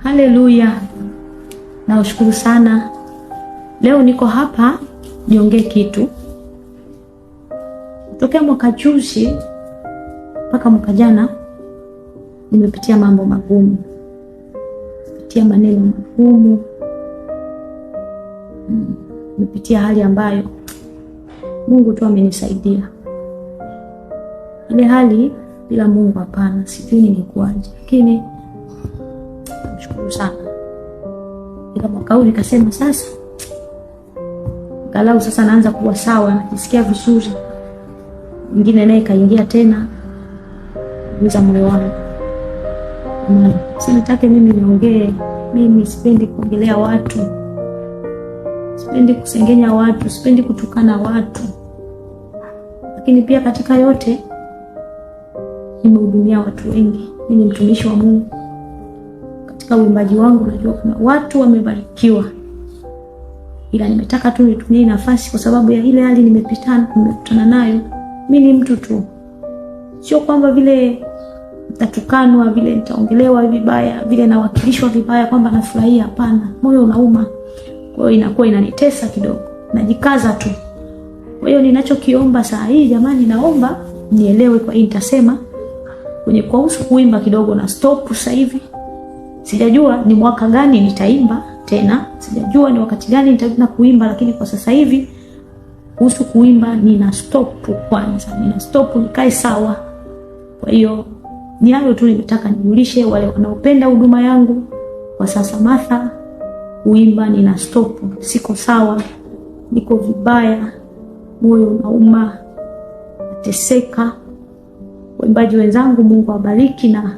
Haleluya. Nawashukuru sana. Leo niko hapa niongee kitu. Tokea mwaka juzi mpaka mwaka jana nimepitia mambo magumu. Nimepitia maneno magumu. Nimepitia hali ambayo Mungu tu amenisaidia. Ile hali bila Mungu hapana, sijui ningekuaje. Lakini nashukuru sana. Ila mwaka huu nikasema sasa galau sasa naanza kuwa sawa, najisikia vizuri. Mwingine naye kaingia tena kuuza moyo wangu. Sinataka mimi niongee, mimi sipendi kuongelea watu. Sipendi kusengenya watu, sipendi kutukana watu. Lakini pia katika yote nimehudumia watu wengi. Mimi ni mtumishi wa Mungu. Katika uimbaji wangu najua kuna watu wamebarikiwa. Ila nimetaka tu nitumie nafasi kwa sababu ya ile hali nimekutana nayo. Mimi ni mtu tu. Sio kwamba vile nitatukanwa, vile nitaongelewa vibaya, vile nawakilishwa vibaya kwamba nafurahia, hapana. Moyo unauma. Kwa hiyo inakuwa inanitesa kidogo. Najikaza tu. Kwa hiyo ninachokiomba saa hii jamani, naomba nielewe kwa hii nitasema kwenye kuhusu kuimba kidogo na stop sasa hivi. Sijajua ni mwaka gani nitaimba tena. Sijajua ni wakati gani nitaanza kuimba, lakini kwa sasa hivi kuhusu kuimba nina stop kwanza. Nina stop nikae sawa. Kwa hiyo ni hayo tu nimetaka nijulishe wale wanaopenda huduma yangu. Kwa sasa Martha kuimba nina stop. Siko sawa. Niko vibaya. Moyo unauma. Nateseka. Waimbaji wenzangu Mungu awabariki na